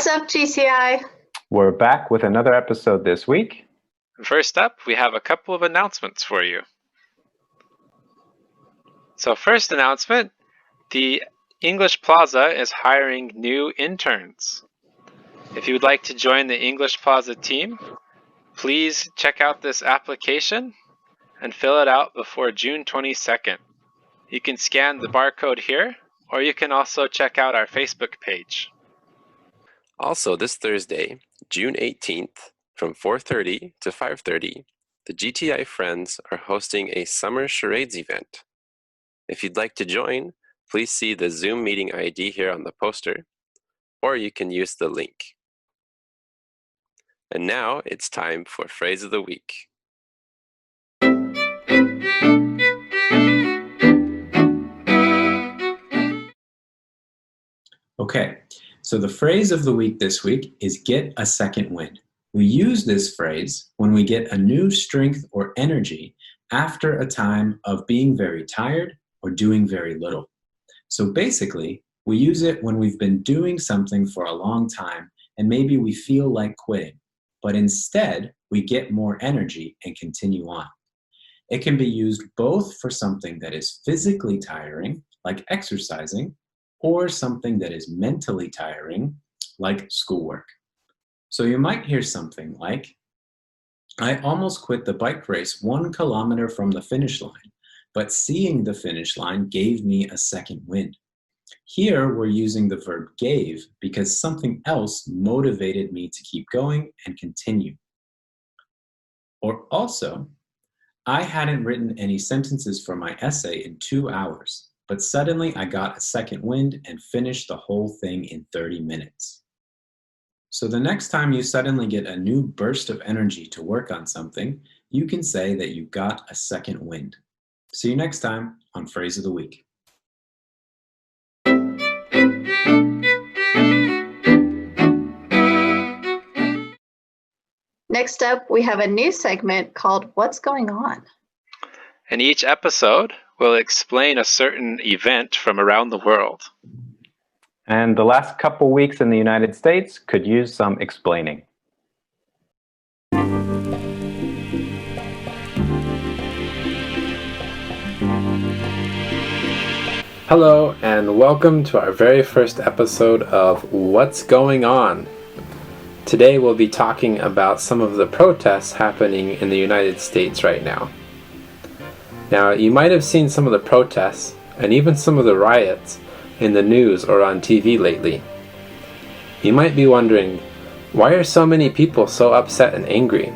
Up GTI? We're back with another episode this week. First up, we have a couple of announcements for you. So first announcement, the English Plaza is hiring new interns. If you would like to join the English Plaza team, please check out this application and fill it out before June 22nd. You can scan the barcode here, or you can also check out our Facebook page. Also this Thursday, June 18th, from 4:30 to 5:30, the GTI Friends are hosting a summer charades event. If you'd like to join, please see the Zoom meeting ID here on the poster, or you can use the link. And now it's time for Phrase of the Week. Okay, so the phrase of the week this week is get a second wind. We use this phrase when we get a new strength or energy after a time of being very tired or doing very little. So basically, we use it when we've been doing something for a long time and maybe we feel like quitting, but instead we get more energy and continue on. It can be used both for something that is physically tiring, like exercising, or something that is mentally tiring, like schoolwork. So you might hear something like, I almost quit the bike race 1 kilometer from the finish line, but seeing the finish line gave me a second wind. Here we're using the verb gave because something else motivated me to keep going and continue. Or also, I hadn't written any sentences for my essay in 2 hours. But suddenly I got a second wind and finished the whole thing in 30 minutes. So the next time you suddenly get a new burst of energy to work on something, you can say that you got a second wind. See you next time on Phrase of the Week. Next up, we have a new segment called What's Going On? In each episode, we'll explain a certain event from around the world. And the last couple weeks in the United States could use some explaining. Hello, and welcome to our very first episode of What's Going On? Today we'll be talking about some of the protests happening in the United States right now. Now, you might have seen some of the protests, and even some of the riots, in the news or on TV lately. You might be wondering, why are so many people so upset and angry?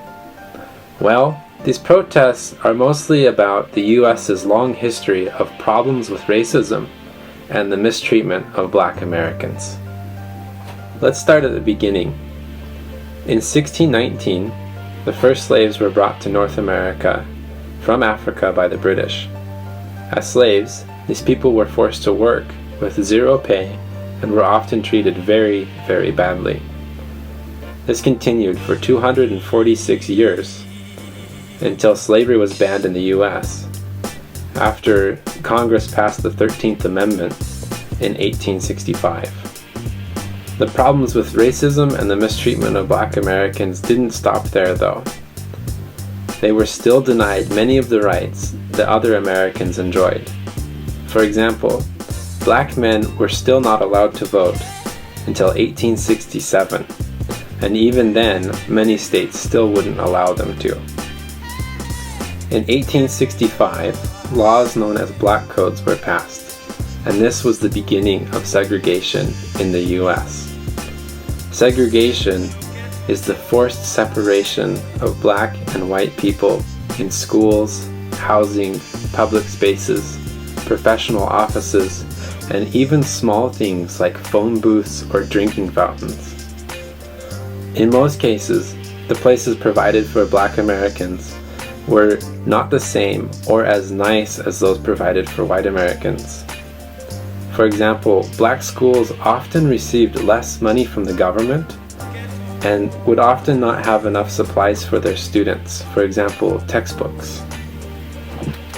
Well, these protests are mostly about the US's long history of problems with racism and the mistreatment of Black Americans. Let's start at the beginning. In 1619, the first slaves were brought to North America from Africa by the British. As slaves, these people were forced to work with zero pay and were often treated very, very badly. This continued for 246 years until slavery was banned in the US after Congress passed the 13th Amendment in 1865. The problems with racism and the mistreatment of Black Americans didn't stop there though. They were still denied many of the rights that other Americans enjoyed. For example, Black men were still not allowed to vote until 1867, and even then, many states still wouldn't allow them to. In 1865, laws known as Black Codes were passed, and this was the beginning of segregation in the US. Segregation is the forced separation of Black and white people in schools, housing, public spaces, professional offices, and even small things like phone booths or drinking fountains. In most cases, the places provided for Black Americans were not the same or as nice as those provided for white Americans. For example, Black schools often received less money from the government and would often not have enough supplies for their students, for example, textbooks.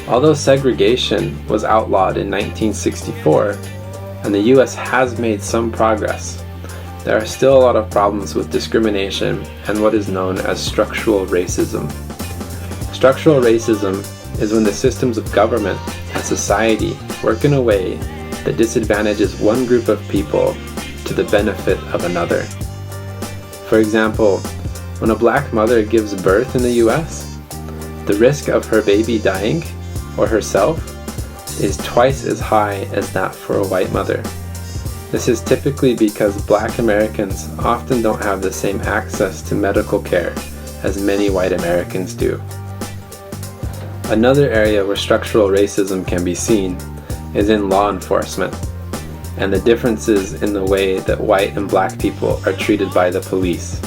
Although segregation was outlawed in 1964, and the US has made some progress, there are still a lot of problems with discrimination and what is known as structural racism. Structural racism is when the systems of government and society work in a way that disadvantages one group of people to the benefit of another. For example, when a black mother gives birth in the US, the risk of her baby dying, or herself, is twice as high as that for a white mother. This is typically because black Americans often don't have the same access to medical care as many white Americans do. Another area where structural racism can be seen is in law enforcement, and the differences in the way that white and black people are treated by the police.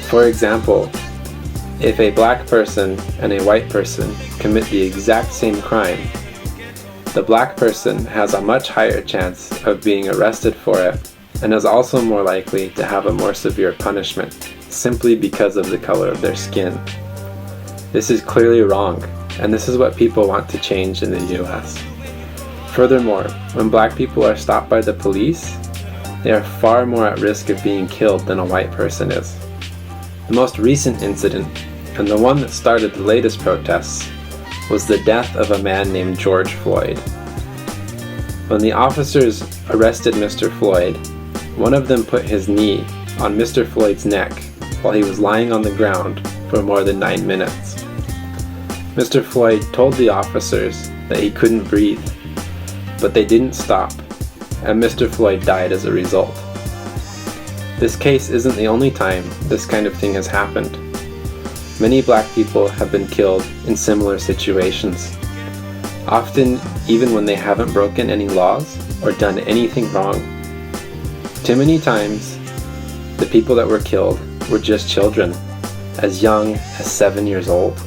For example, if a black person and a white person commit the exact same crime, the black person has a much higher chance of being arrested for it and is also more likely to have a more severe punishment simply because of the color of their skin. This is clearly wrong, and this is what people want to change in the US. Furthermore, when black people are stopped by the police, they are far more at risk of being killed than a white person is. The most recent incident, and the one that started the latest protests, was the death of a man named George Floyd. When the officers arrested Mr. Floyd, one of them put his knee on Mr. Floyd's neck while he was lying on the ground for more than 9 minutes. Mr. Floyd told the officers that he couldn't breathe, but they didn't stop, and Mr. Floyd died as a result. This case isn't the only time this kind of thing has happened. Many black people have been killed in similar situations, often even when they haven't broken any laws or done anything wrong. Too many times, the people that were killed were just children, as young as 7 years old.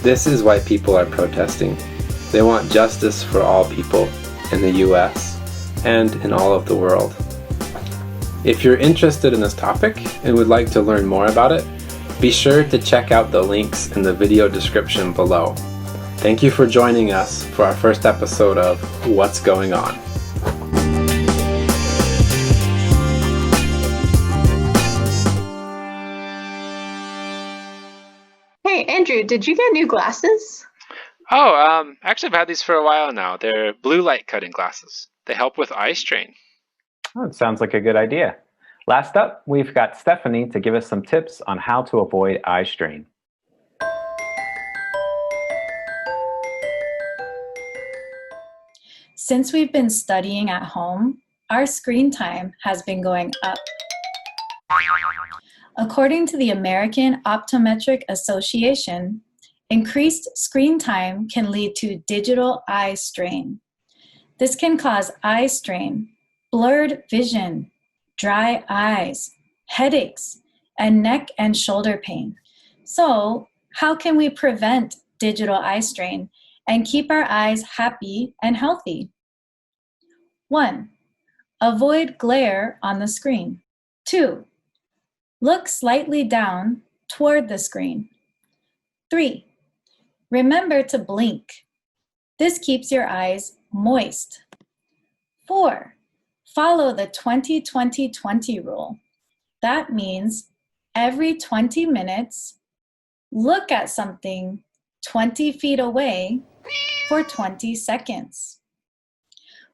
This is why people are protesting. They want justice for all people in the US and in all of the world. If you're interested in this topic and would like to learn more about it, be sure to check out the links in the video description below. Thank you for joining us for our first episode of What's Going On? Hey, Andrew, did you get new glasses? Oh, actually, I've had these for a while now. They're blue light cutting glasses. They help with eye strain. Oh, it sounds like a good idea. Last up, we've got Stephanie to give us some tips on how to avoid eye strain. Since we've been studying at home, our screen time has been going up. According to the American Optometric Association, increased screen time can lead to digital eye strain. This can cause eye strain, blurred vision, dry eyes, headaches, and neck and shoulder pain. So, how can we prevent digital eye strain and keep our eyes happy and healthy? 1. Avoid glare on the screen. 2. Look slightly down toward the screen. 3. Remember to blink. This keeps your eyes moist. 4. Follow the 20-20-20 rule. That means every 20 minutes, look at something 20 feet away for 20 seconds.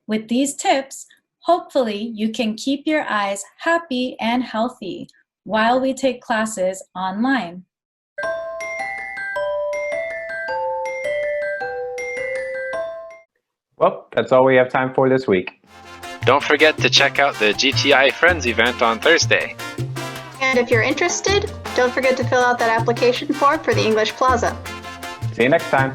With these tips, hopefully you can keep your eyes happy and healthy while we take classes online. Well, that's all we have time for this week. Don't forget to check out the GTI Friends event on Thursday. And if you're interested, don't forget to fill out that application form for the English Plaza. See you next time.